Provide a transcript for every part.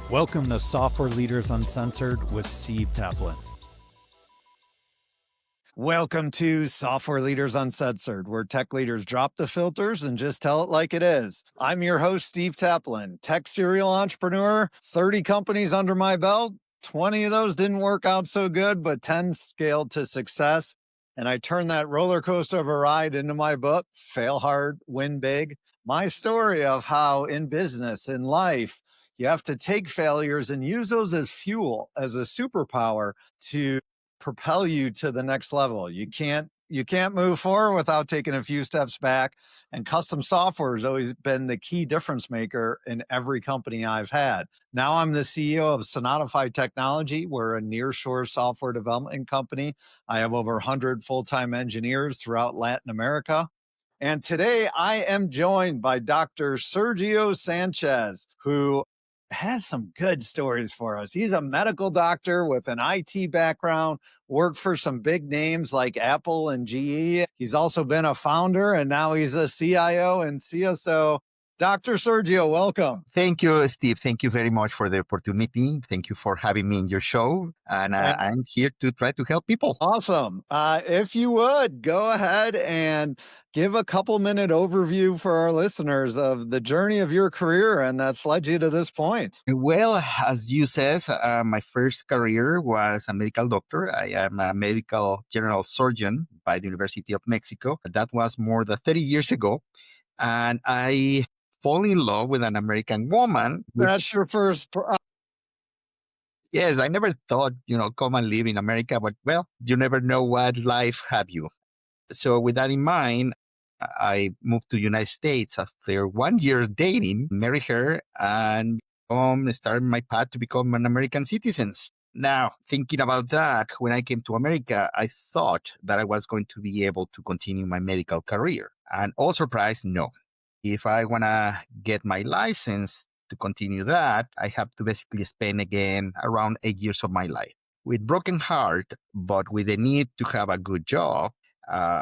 Welcome to Software Leaders Uncensored with Steve Taplin. Welcome to Software Leaders Uncensored, where tech leaders drop the filters and just tell it like it is. I'm your host, Steve Taplin, tech serial entrepreneur, 30 companies under my belt. 20 of those didn't work out so good, but 10 scaled to success. And I turned that roller coaster of a ride into my book, Fail Hard, Win Big. My story of how in business, in life, you have to take failures and use those as fuel, as a superpower to propel you to the next level. You can't move forward without taking a few steps back. And custom software has always been the key difference maker in every company I've had. Now I'm the CEO of Sonatify Technology. We're a nearshore software development company. I have over 100 full-time engineers throughout Latin America. And today I am joined by Dr. Sergio Sanchez, who has some good stories for us. He's a medical doctor with an IT background, worked for some big names like Apple and GE. He's also been a founder, and now he's a CIO and CSO. Dr. Sergio, welcome. Thank you, Steve. Thank you very much for the opportunity. Thank you for having me in your show. And I'm here to try to help people. Awesome. If you would, go ahead and give a couple-minute overview for our listeners of the journey of your career and that's led you to this point. Well, as you said, my first career was a medical doctor. I am a medical general surgeon by the University of Mexico. That was more than 30 years ago. And I fall in love with an American woman. That's your first... Yes, I never thought, come and live in America, but well, you never know what life have you. So with that in mind, I moved to the United States after 1 year dating, married her, and started my path to become an American citizen. Now, thinking about that, when I came to America, I thought that I was going to be able to continue my medical career. And all surprised, no. If I want to get my license to continue that, I have to basically spend again around 8 years of my life. With broken heart, but with the need to have a good job,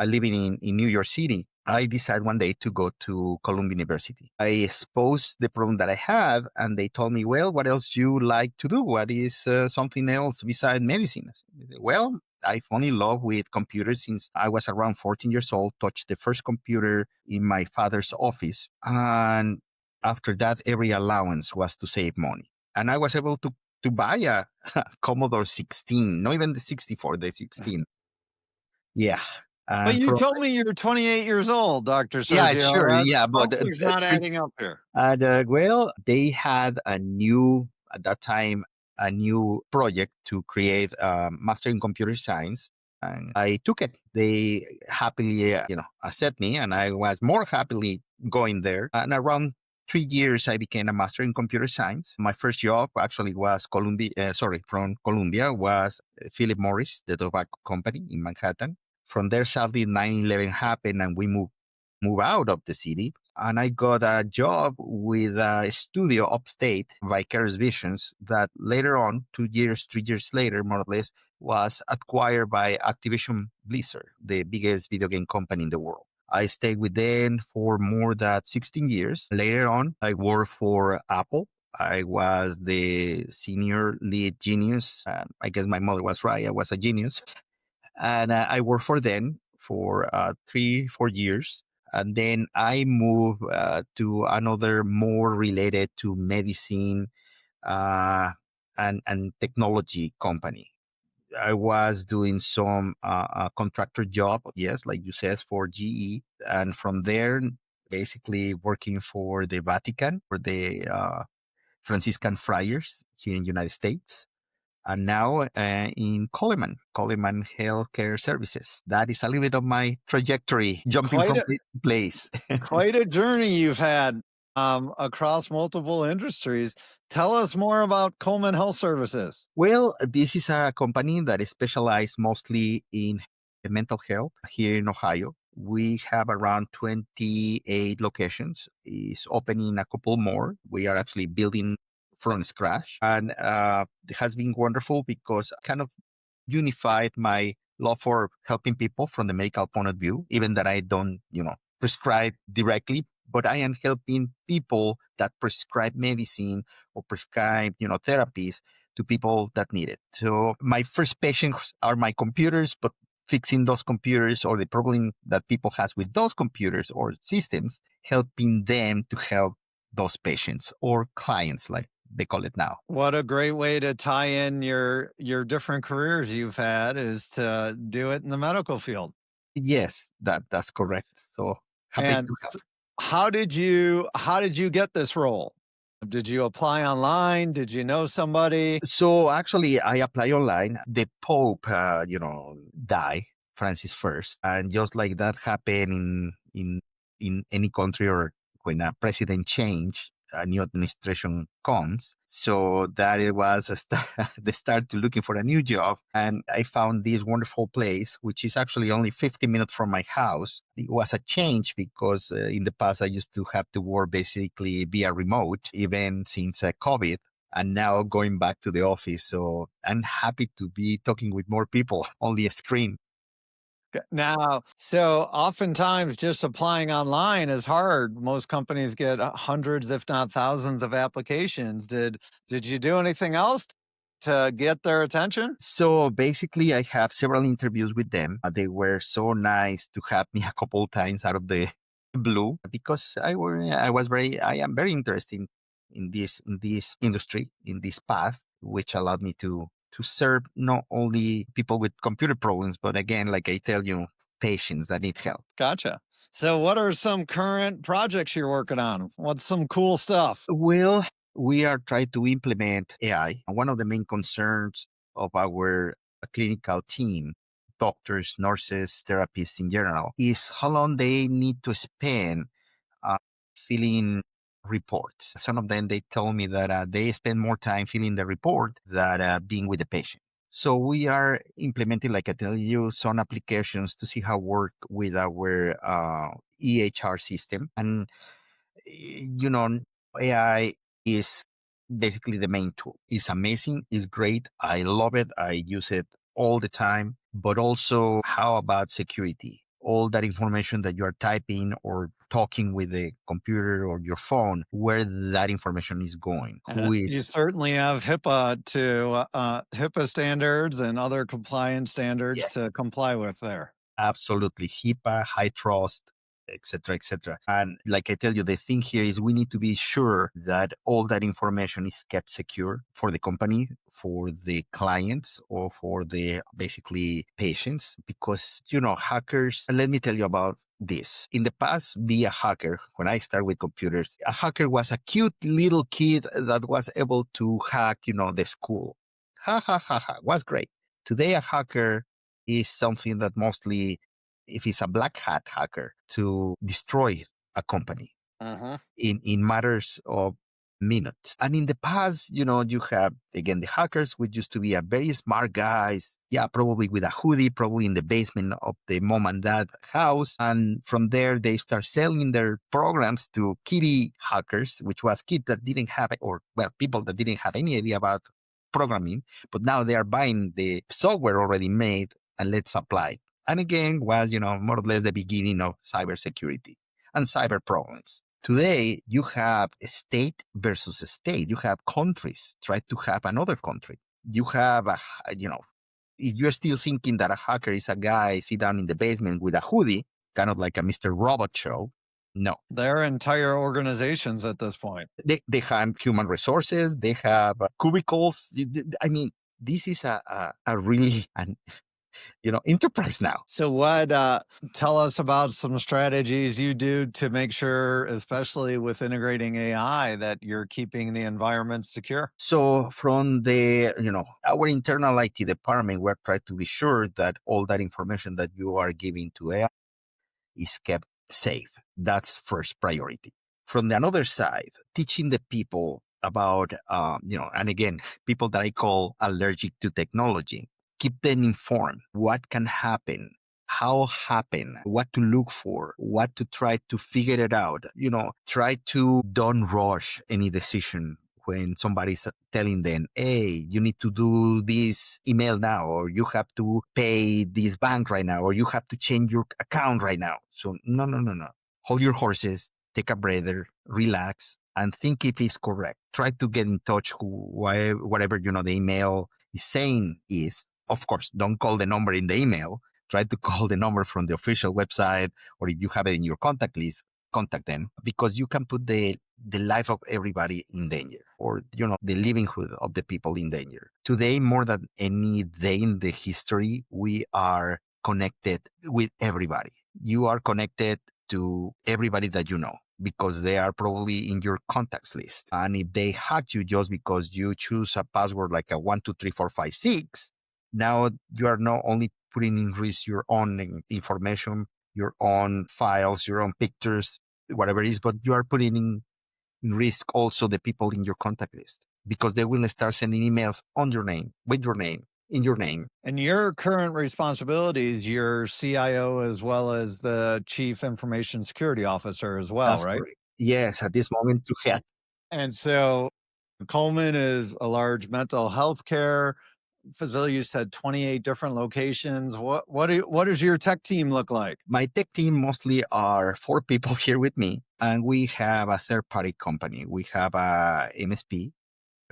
living in New York City, I decided one day to go to Columbia University. I exposed the problem that I had, and they told me, well, what else do you like to do? What is something else besides medicine? I said, well, I fell in love with computers since I was around 14 years old, touched the first computer in my father's office. And after that, every allowance was to save money. And I was able to buy a Commodore 16, not even the 64, the 16. Yeah. But you told me you're 28 years old, Dr. Sergio. Yeah, sure. Yeah, but it's not adding up here. Well, they had at that time, a new project to create a master in computer science. And I took it. They happily, accept me, and I was more happily going there. And around 3 years, I became a master in computer science. My first job actually was from Columbia, was Philip Morris, the tobacco company in Manhattan. From there, sadly, 9/11 happened, and we moved out of the city. And I got a job with a studio upstate, Vicarious Visions, that later on, 3 years later, more or less, was acquired by Activision Blizzard, the biggest video game company in the world. I stayed with them for more than 16 years. Later on, I worked for Apple. I was the senior lead genius. I guess my mother was right. I was a genius. And I worked for them for 3-4 years. And then I moved to another more related to medicine and technology company. I was doing some contractor job, yes, like you said, for GE. And from there, basically working for the Vatican, for the Franciscan Friars here in the United States. And now in Coleman Health Services. That is a little bit of my trajectory, jumping from place to place. Quite a journey you've had across multiple industries. Tell us more about Coleman Health Services. Well, this is a company that is specialized mostly in mental health here in Ohio. We have around 28 locations. It's opening a couple more. We are actually building from scratch. And it has been wonderful because I kind of unified my love for helping people from the medical point of view, even that I don't, prescribe directly, but I am helping people that prescribe medicine or prescribe, therapies to people that need it. So my first patients are my computers, but fixing those computers or the problem that people has with those computers or systems, helping them to help those patients or clients, like they call it now. What a great way to tie in your different careers you've had is to do it in the medical field. Yes, that's correct. So happy And to help. how did you get this role? Did you apply online? Did you know somebody? So actually, I apply online. The Pope, died, Francis first, and just like that happened in any country or when a president change, a new administration comes. So that it was the start to looking for a new job, and I found this wonderful place, which is actually only 50 minutes from my house. It was a change because in the past I used to have to work basically via remote, even since COVID and now going back to the office. So I'm happy to be talking with more people, only a screen. Now, so oftentimes just applying online is hard. Most companies get hundreds, if not thousands, of applications. Did you do anything else to get their attention? So basically, I have several interviews with them. They were so nice to have me a couple times out of the blue because I am very interested in this industry, in this path, which allowed me to serve not only people with computer problems, but again, like I tell you, patients that need help. Gotcha. So, what are some current projects you're working on? What's some cool stuff? Well, we are trying to implement AI. One of the main concerns of our clinical team, doctors, nurses, therapists in general, is how long they need to spend uh, filling reports. Some of them, they told me that they spend more time filling the report than being with the patient. So we are implementing, like I tell you, some applications to see how work with our EHR system. And you know, AI is basically the main tool. It's amazing. It's great. I love it. I use it all the time. But also, how about security? All that information that you are typing or talking with the computer or your phone, where that information is going, And who you is, certainly have HIPAA standards and other compliance standards yes, to comply with there. absolutely. HIPAA, high trust, etc., etc. And like I tell you, the thing here is we need to be sure that all that information is kept secure for the company, for the clients, or for the basically patients. Because, hackers, and let me tell you about this. In the past, be a hacker, when I started with computers, a hacker was a cute little kid that was able to hack, the school. Ha ha ha ha, was great. Today, a hacker is something that mostly, if it's a black hat hacker, to destroy a company Uh-huh. in matters of minutes. And in the past, you have, again, the hackers, which used to be a very smart guys. Yeah, probably with a hoodie, probably in the basement of the mom and dad house. And from there, they start selling their programs to kitty hackers, which was kids that didn't have, or well, people that didn't have any idea about programming, but now they are buying the software already made and let's apply. And again, was, more or less the beginning of cybersecurity and cyber problems. Today, you have a state versus a state. You have countries try to have another country. You have, if you're still thinking that a hacker is a guy sit down in the basement with a hoodie, kind of like a Mr. Robot show, no. They're entire organizations at this point. They have human resources. They have cubicles. I mean, this is a really an enterprise now. So, tell us about some strategies you do to make sure, especially with integrating AI, that you're keeping the environment secure? So from our internal IT department, we're trying to be sure that all that information that you are giving to AI is kept safe. That's first priority. From the other side, teaching the people about, and again, people that I call allergic to technology, keep them informed. What can happen? How happen? What to look for? What to try to figure it out? Try to don't rush any decision when somebody's telling them, hey, you need to do this email now, or you have to pay this bank right now, or you have to change your account right now. So no. Hold your horses, take a breather, relax, and think if it's correct. Try to get in touch whatever the email is saying is. Of course, don't call the number in the email. Try to call the number from the official website, or if you have it in your contact list, contact them, because you can put the life of everybody in danger, or the livelihood of the people in danger. Today, more than any day in the history, we are connected with everybody. You are connected to everybody that you know, because they are probably in your contacts list. And if they hack you just because you choose a password like a 123456, now you are not only putting in risk your own information, your own files, your own pictures, whatever it is, but you are putting in risk also the people in your contact list, because they will start sending emails on your name, with your name, in your name. And your current responsibilities, you're CIO as well as the Chief Information Security Officer as well, That's right? correct. Yes, at this moment to have. And so Coleman is a large mental health care facility. You said 28 different locations. What does your tech team look like? My tech team mostly are 4 people here with me, and we have a third-party company. We have a MSP,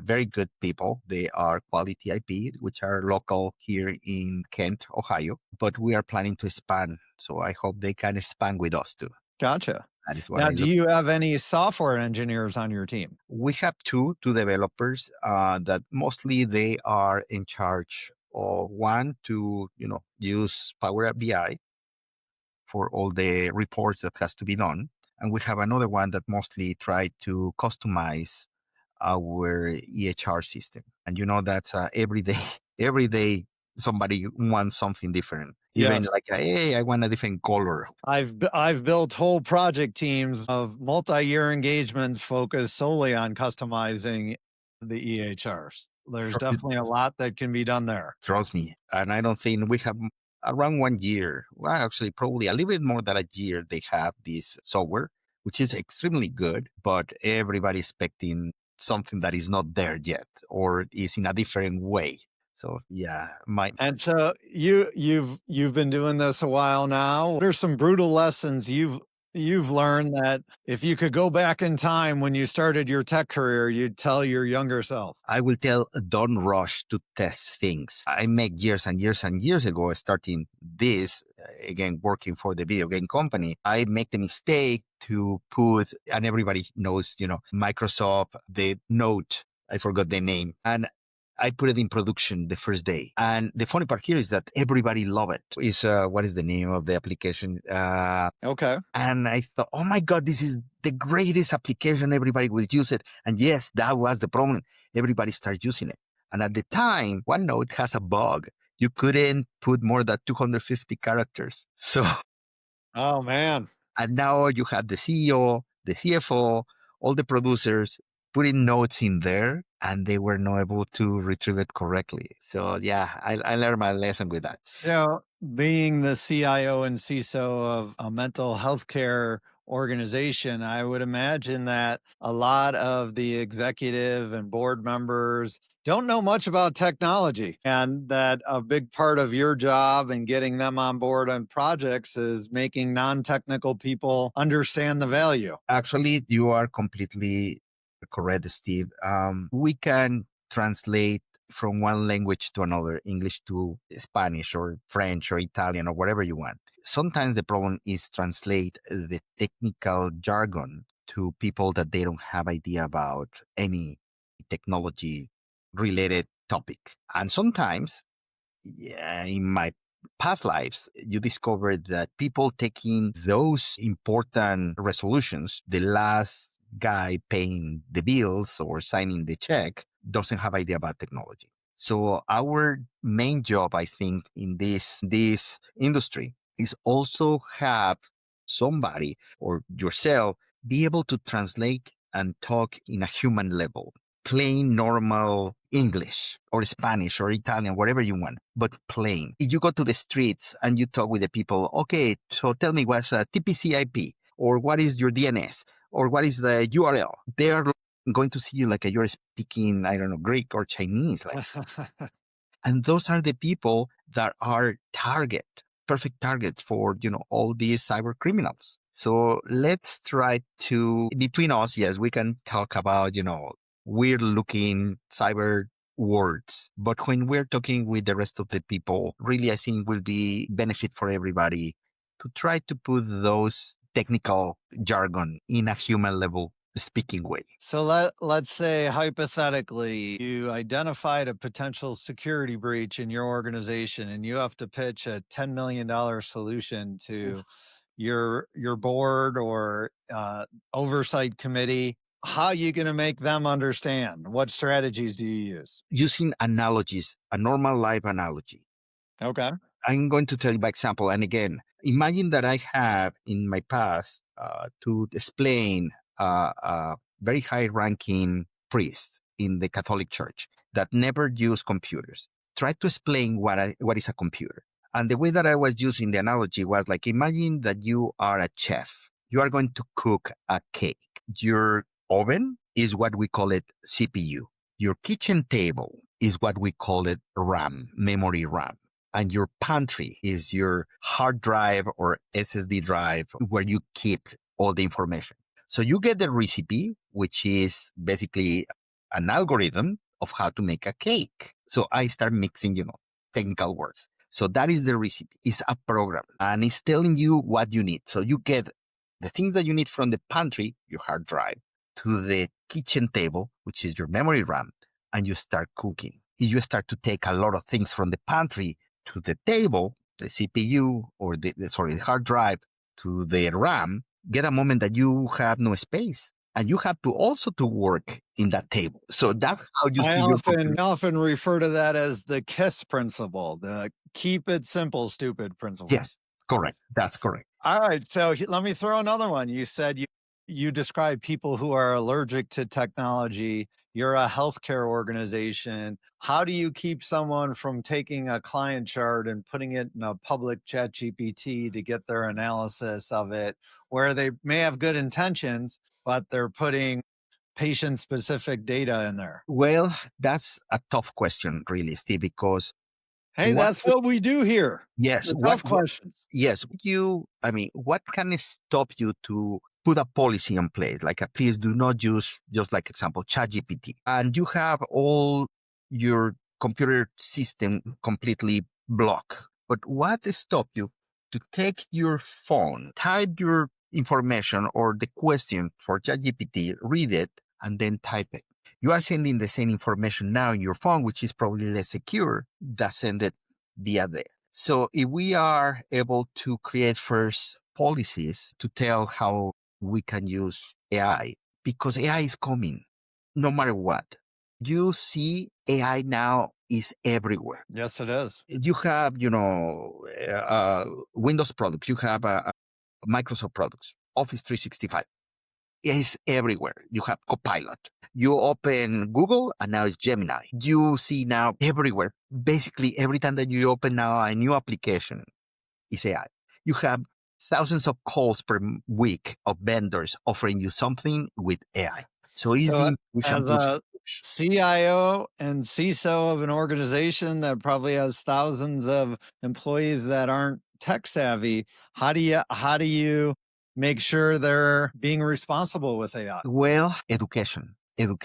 very good people. They are Quality IP, which are local here in Kent, Ohio, but we are planning to expand. So I hope they can expand with us too. Gotcha. That is what Now, I do look. you have any software engineers on your team? We have two developers that mostly they are in charge of one to use Power BI for all the reports that has to be done, and we have another one that mostly try to customize our EHR system. And that's every day. Every day somebody wants something different. Even Yes. like, hey, I want a different color. I've built whole project teams of multi-year engagements focused solely on customizing the EHRs. There's definitely a lot that can be done there. Trust me. And I don't think we have around 1 year. Well, actually, probably a little bit more than a year. They have this software, which is extremely good, but everybody expecting something that is not there yet or is in a different way. So yeah, And so you've been doing this a while now. What are some brutal lessons you've learned that if you could go back in time when you started your tech career, you'd tell your younger self? I will tell, don't rush to test things. I make years and years and years ago, starting this, again, working for the video game company, I make the mistake to put, and everybody knows, Microsoft, the Note, I forgot the name. And I put it in production the first day. And the funny part here is that everybody love it. Is what is the name of the application? Okay. And I thought, oh my God, this is the greatest application. Everybody will use it. And yes, that was the problem. Everybody started using it. And at the time, OneNote has a bug. You couldn't put more than 250 characters. So, Oh man. and now you have the CEO, the CFO, all the producers putting notes in there, and they were not able to retrieve it correctly. So yeah, I learned my lesson with that. So, being the CIO and CISO of a mental health care organization, I would imagine that a lot of the executive and board members don't know much about technology, and that a big part of your job and getting them on board on projects is making non technical people understand the value. Actually, you are completely correct, Steve. We can translate from one language to another, English to Spanish or French or Italian or whatever you want. Sometimes the problem is translate the technical jargon to people that they don't have idea about any technology related topic. And sometimes, yeah, in my past lives, you discover that people taking those important resolutions, the last guy paying the bills or signing the check, doesn't have idea about technology. So our main job, I think, in this industry is also have somebody or yourself be able to translate and talk in a human level, plain normal English or Spanish or Italian, whatever you want, but plain. If you go to the streets and you talk with the people, okay, so tell me what's a TCP/IP, or what is your DNS, or what is the URL? They are going to see you like you're speaking, I don't know, Greek or Chinese. And those are the people that are perfect targets for, all these cyber criminals. So let's try to, between us, yes, we can talk about, weird looking cyber words. But when we're talking with the rest of the people, really, I think will be benefit for everybody to try to put those technical jargon in a human level speaking way. So let's say hypothetically you identified a potential security breach in your organization and you have to pitch a $10 million solution to your board or oversight committee. How are you going to make them understand? What strategies do you use? Using analogies, a normal life analogy. Okay. I'm going to tell you by example. And again, imagine that I have in my past to explain a very high ranking priest in the Catholic Church that never used computers. Try to explain what is a computer. And the way that I was using the analogy was like, imagine that you are a chef. You are going to cook a cake. Your oven is what we call it CPU. Your kitchen table is what we call it RAM, memory RAM. And your pantry is your hard drive or SSD drive where you keep all the information. So you get the recipe, which is basically an algorithm of how to make a cake. So I start mixing, technical words. So that is the recipe. It's a program and it's telling you what you need. So you get the things that you need from the pantry, your hard drive, to the kitchen table, which is your memory RAM, and you start cooking. You start to take a lot of things from the pantry to the table, the CPU or the hard drive to the RAM, get a moment that you have no space. And you have to also to work in that table. So that's how you see your computer. I often refer to that as the KISS principle, the keep it simple, stupid principle. Yes, correct. That's correct. All right. So let me throw another one. You said you describe people who are allergic to technology. You're a healthcare organization. How do you keep someone from taking a client chart and putting it in a public chat GPT to get their analysis of it, where they may have good intentions, but they're putting patient-specific data in there? Well, that's a tough question, really, Steve, because Hey, that's what we do here. yes, Tough questions. Yes, what can stop you to put a policy in place? Like, please do not use, just like example, ChatGPT, and you have all your computer system completely blocked. But what stop you to take your phone, type your information or the question for ChatGPT, read it, and then type it? You are sending the same information now in your phone, which is probably less secure, that send it via there. So if we are able to create first policies to tell how we can use AI, because AI is coming no matter what. You see AI now is everywhere. Yes, it is. You have, Windows products, you have Microsoft products, Office 365. It's everywhere. You have Copilot. You open Google and now it's Gemini. You see now everywhere. Basically, every time that you open now a new application is AI. You have thousands of calls per week of vendors offering you something with AI. So it's been push and push. CIO and CISO of an organization that probably has thousands of employees that aren't tech savvy, how do you make sure they're being responsible with AI? Well, education. You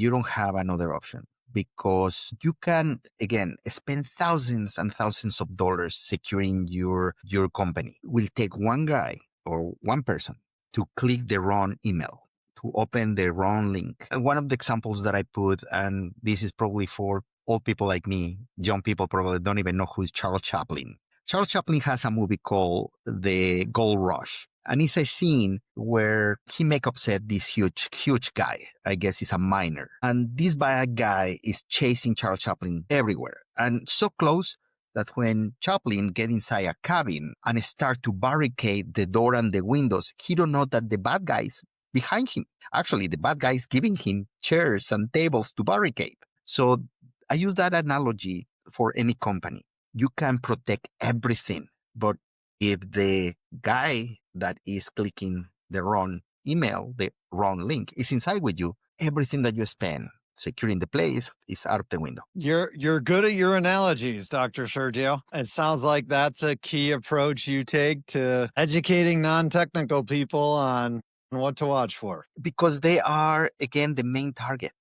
don't have another option because you can, again, spend thousands and thousands of dollars securing your company. It will take one guy or one person to click the wrong email, to open the wrong link. And one of the examples that I put, and this is probably for old people like me, young people probably don't even know who's Charles Chaplin. Charles Chaplin has a movie called The Gold Rush. And it's a scene where he make upset this huge guy. I guess he's a miner. And this bad guy is chasing Charles Chaplin everywhere. And so close that when Chaplin get inside a cabin and start to barricade the door and the windows, he don't know that the bad guy's behind him. Actually, the bad guy is giving him chairs and tables to barricade. So I use that analogy for any company. You can protect everything, but if the guy that is clicking the wrong email, the wrong link is inside with you, everything that you spend securing the place is out of the window. You're good at your analogies, Dr. Sergio. It sounds like that's a key approach you take to educating non-technical people on what to watch for. Because they are, again, the main target.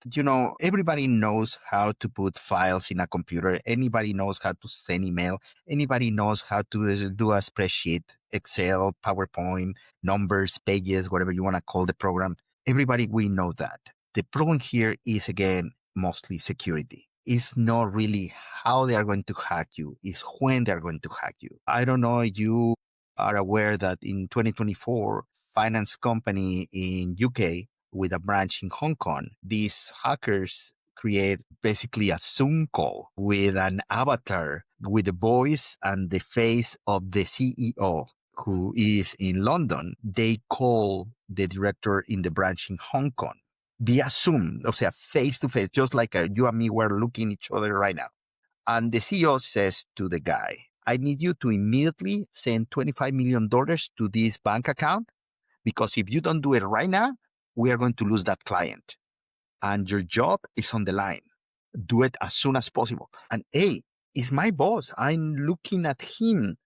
Everybody knows how to put files in a computer. Anybody knows how to send email. Anybody knows how to do a spreadsheet, Excel, PowerPoint, numbers, pages, whatever you want to call the program. Everybody, we know that. The problem here is, again, mostly security. It's not really how they are going to hack you, it's when they're going to hack you. I don't know if you are aware that in 2024, finance company in UK with a branch in Hong Kong, these hackers create basically a Zoom call with an avatar with the voice and the face of the CEO who is in London. They call the director in the branch in Hong Kong via Zoom, o sea, face to face, just like you and me were looking at each other right now. And the CEO says to the guy, I need you to immediately send $25 million to this bank account, because if you don't do it right now, we are going to lose that client. And your job is on the line. Do it as soon as possible. And hey, it's my boss. I'm looking at him.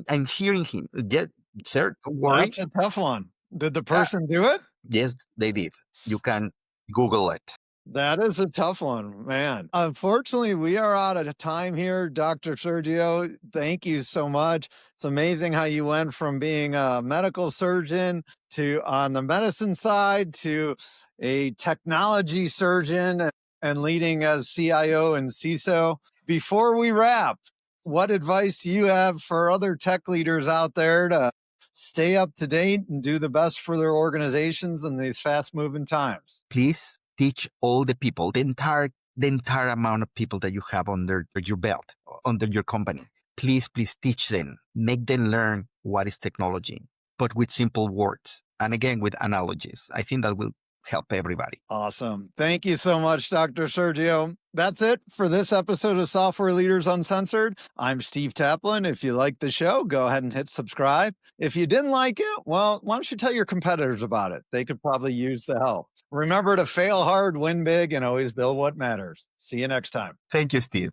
I'm hearing him. Yeah, sir, don't worry. That's a tough one. Did the person do it? Yes, they did. You can Google it. That is a tough one, man. Unfortunately, we are out of time here, Dr. Sergio. Thank you so much. It's amazing how you went from being a medical surgeon to on the medicine side to a technology surgeon and leading as CIO and CISO. Before we wrap, what advice do you have for other tech leaders out there to stay up to date and do the best for their organizations in these fast moving times? Please teach all the people, the entire amount of people that you have under your belt, under your company. Please teach them, make them learn what is technology, but with simple words. And again, with analogies. I think that will help everybody. Awesome. Thank you so much, Dr. Sergio. That's it for this episode of Software Leaders Uncensored. I'm Steve Taplin. If you like the show, go ahead and hit subscribe. If you didn't like it, well, why don't you tell your competitors about it? They could probably use the help. Remember to fail hard, win big, and always build what matters. See you next time. Thank you, Steve.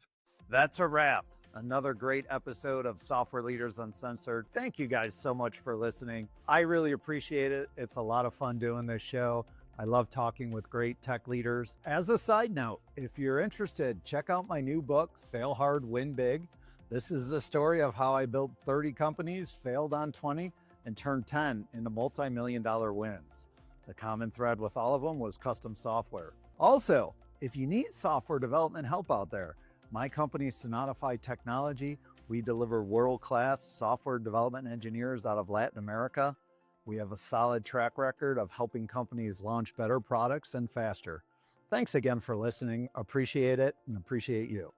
That's a wrap. Another great episode of Software Leaders Uncensored. Thank you guys so much for listening. I really appreciate it. It's a lot of fun doing this show. I love talking with great tech leaders. As a side note, if you're interested, check out my new book, Fail Hard, Win Big. This is the story of how I built 30 companies, failed on 20, and turned 10 into multi-million-dollar wins. The common thread with all of them was custom software. Also, if you need software development help out there, my company, Sonatify Technology, we deliver world-class software development engineers out of Latin America. We have a solid track record of helping companies launch better products and faster. Thanks again for listening. Appreciate it and appreciate you.